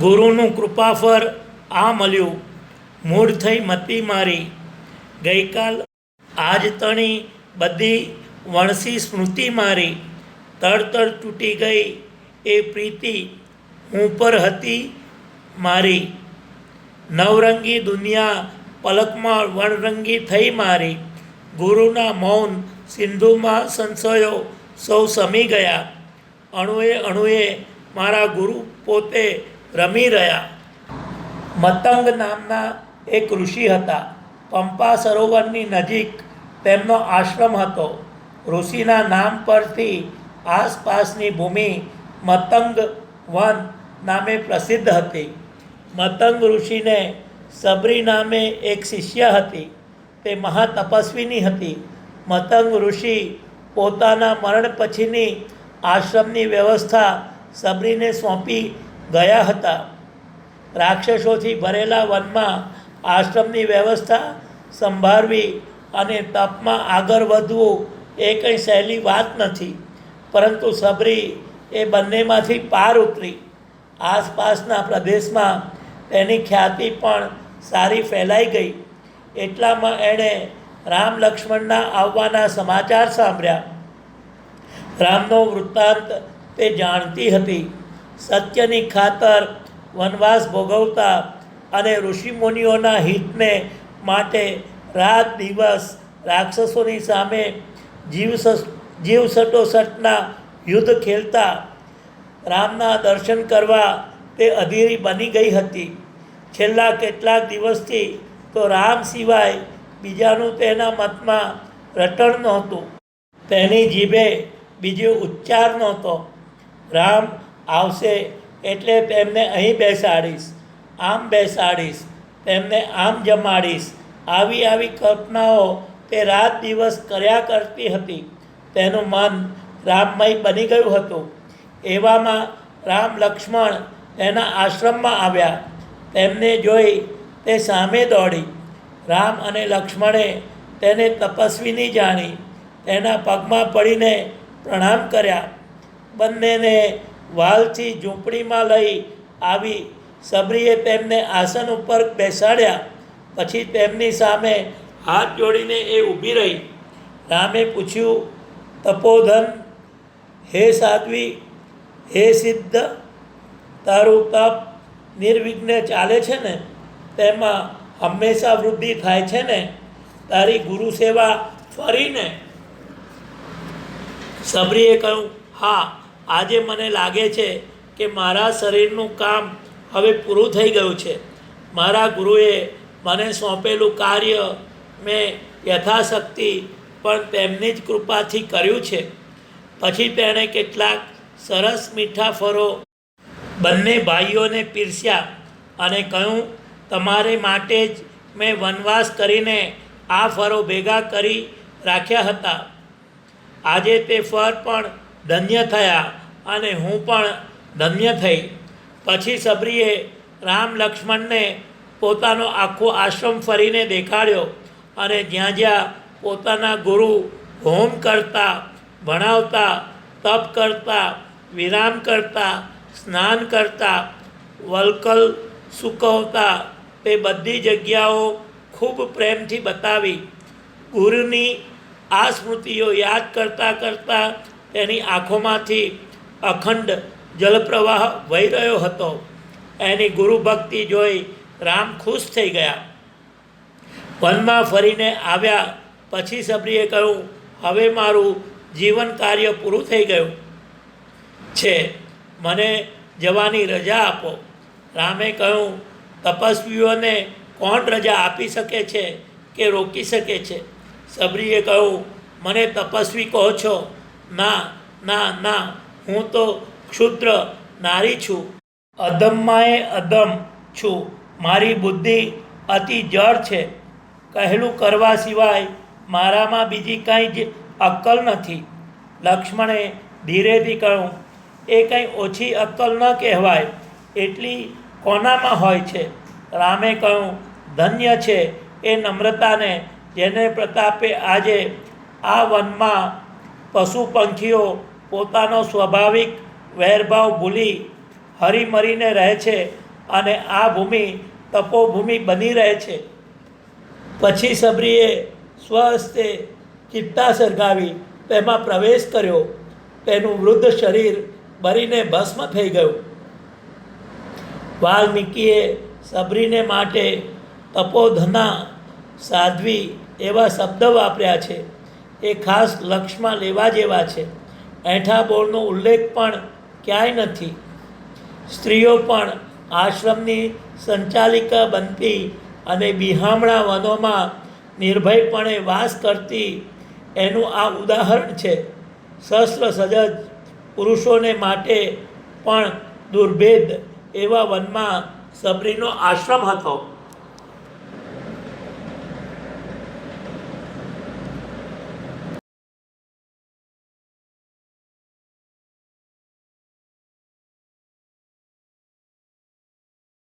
ગુરુનું કૃપાફળ આ મળ્યું, મૂળ થઈ મતી મારી. ગઈકાલ આજ તણી બધી વણસી સ્મૃતિ મારી. તડતડ તૂટી ગઈ એ પ્રીતિ હું પર હતી મારી. નવરંગી દુનિયા પલકમાં વણરંગી થઈ મારી. ગુરુના મૌન સિંધુમાં સંશયો સૌ સમી ગયા. અણુએ અણુએ મારા ગુરુ પોતે રમી રહ્યા. મતંગ નામના એક ઋષિ હતા. પંપા સરોવરની નજીક તેમનો આશ્રમ હતો. ઋષિના નામ પરથી આસપાસની ભૂમિ મતંગ વન નામે પ્રસિદ્ધ હતી. મતંગ ઋષિને સબરી નામે એક શિષ્ય હતી. તે મહાતપસ્વીની હતી. મતંગ ઋષિ પોતાના મરણ પછીની આશ્રમની વ્યવસ્થા સબરીને સોંપી ગયા હતા. રાક્ષસોથી ભરેલા વનમાં આશ્રમની વ્યવસ્થા સંભાળવી અને તપમાં આગળ વધવું એ કંઈ સહેલી વાત નથી. પરંતુ સબરી એ બંનેમાંથી પાર ઉતરી. આસપાસના પ્રદેશમાં તેની ખ્યાતિ પણ સારી ફેલાઈ ગઈ. એટલામાં એણે રામ લક્ષ્મણના આવવાના સમાચાર સાંભળ્યા. રામનો વૃત્તાંત તે જાણતી હતી. સત્યની ખાતર વનવાસ ભોગવતા અને ઋષિમુનિઓના હિતને માટે રાત દિવસ રાક્ષસોની સામે જીવ સટોસટના યુદ્ધ ખેલતા રામના દર્શન કરવા તે અધીરી બની ગઈ હતી. છેલ્લા કેટલાક દિવસથી તો રામ સિવાય બીજાનું તેના મતમાં રટણ નહોતું. તેની જીભે બીજો ઉચ્ચાર નહોતો. રામ આવશે એટલે તેમને અહીં બેસાડીશ, આમ બેસાડીશ, તેમને આમ જમાડીશ. આવી કલ્પનાઓ તે રાત દિવસ કર્યા કરતી હતી. તેનું મન રામમય બની ગયું હતું. એવામાં રામ લક્ષ્મણ તેના આશ્રમમાં આવ્યા. તેમને જોઈ તે સામે દોડી. રામ અને લક્ષ્મણે તેને તપસ્વીની જાણી. તેના પગમાં પડીને પ્રણામ કર્યા. બંનેને વાલથી ઝૂંપડીમાં લઈ આવી સબરીએ તેમને આસન ઉપર બેસાડ્યા. પછી તેમની સામે હાથ જોડીને એ ઊભી રહી. રામે પૂછ્યું, તપોધન, હે સાધ્વી, હે સિદ્ધ, તારું તપ નિર્વિઘ્ને ચાલે છે ને? તેમાં હંમેશા વૃદ્ધિ થાય છે ને? તારી ગુરુ સેવા ફરીને? સબરીએ કહ્યું, હા, આજે મને લાગે છે કે મારા શરીરનું કામ હવે પૂરું થઈ ગયું છે. મારા ગુરુએ મને સોંપેલું કાર્ય મેં યથાશક્તિ પણ તેમની જ કૃપાથી કર્યું છે. પછી તેણે કેટલાક સરસ મીઠા ફળો બંને ભાઈઓને પીરસ્યા અને કહ્યું, તમારે માટે જ મેં વનવાસ કરીને આ ફળો ભેગા કરી રાખ્યા હતા. આજે તે ફળ પણ ધન્ય થયા અને હું પણ ધન્ય થઈ. પછી સબરીએ રામ લક્ષ્મણને પોતાનો આખો આશ્રમ ફરીને દેખાડ્યો અને જ્યાં જ્યાં પોતાના ગુરુ હોમ કરતા, ભણાવતા, તપ કરતા, વિરામ કરતા, સ્નાન કરતા, વલ્કલ સૂકવતા તે બધી જગ્યાઓ ખૂબ પ્રેમથી બતાવી. ગુરુની આ સ્મૃતિઓ યાદ કરતાં કરતાં તેની આંખોમાંથી અખંડ જલપ્રવાહ વહી રહ્યો હતો. એની ગુરુ ભક્તિ જોઈ રામ ખુશ થઈ ગયા. વનમાં ફરીને આવ્યા પછી સબરીએ કહ્યું, હવે મારું જીવન કાર્ય પૂરું થઈ ગયું છે, મને જવાની રજા આપો. રામે કહ્યું, તપસ્વીઓને કોણ રજા આપી શકે છે કે રોકી શકે છે? સબરીએ કહ્યું, મને તપસ્વી કહો છો? ના ના ના, હું તો ક્ષુદ્ર નારી છું, અધમમાંય અધમ છું. મારી બુદ્ધિ અતિ જળ છે. કહેલું કરવા સિવાય મારામાં બીજી કાંઈ જ અક્કલ નથી. લક્ષ્મણે ધીરેથી કહ્યું, એ કંઈ ઓછી અક્કલ ન કહેવાય. એટલી કોનામાં હોય છે? રામે કહ્યું, ધન્ય છે એ નમ્રતાને જેને પ્રતાપે આજે આ વનમાં પશુ પંખીઓ પોતાનો સ્વાભાવિક વૈરભાવ ભૂલી હરીમરીને રહે છે અને આ ભૂમિ તપોભૂમિ બની રહે છે. પછી સબરીએ સ્વહસ્તે ચિત્તા સળગાવી તેમાં પ્રવેશ કર્યો. તેનું વૃદ્ધ શરીર બળીને ભસ્મ થઈ ગયું. વાલ્મીકીએ સબરીને માટે તપોધના સાધ્વી એવા શબ્દ વાપર્યા છે. એ ખાસ લક્ષમાં લેવા જેવા છે. એઠા બોળનો ઉલ્લેખ પણ ક્યાંય નથી. સ્ત્રીઓ પણ આશ્રમની સંચાલિકા બનતી અને બિહામણા વનોમાં નિર્ભયપણે વાસ કરતી એનું આ ઉદાહરણ છે. શસ્ત્ર સજ્જ પુરુષોને માટે પણ દુર્ભેદ એવા વનમાં સબરીનો આશ્રમ હતો.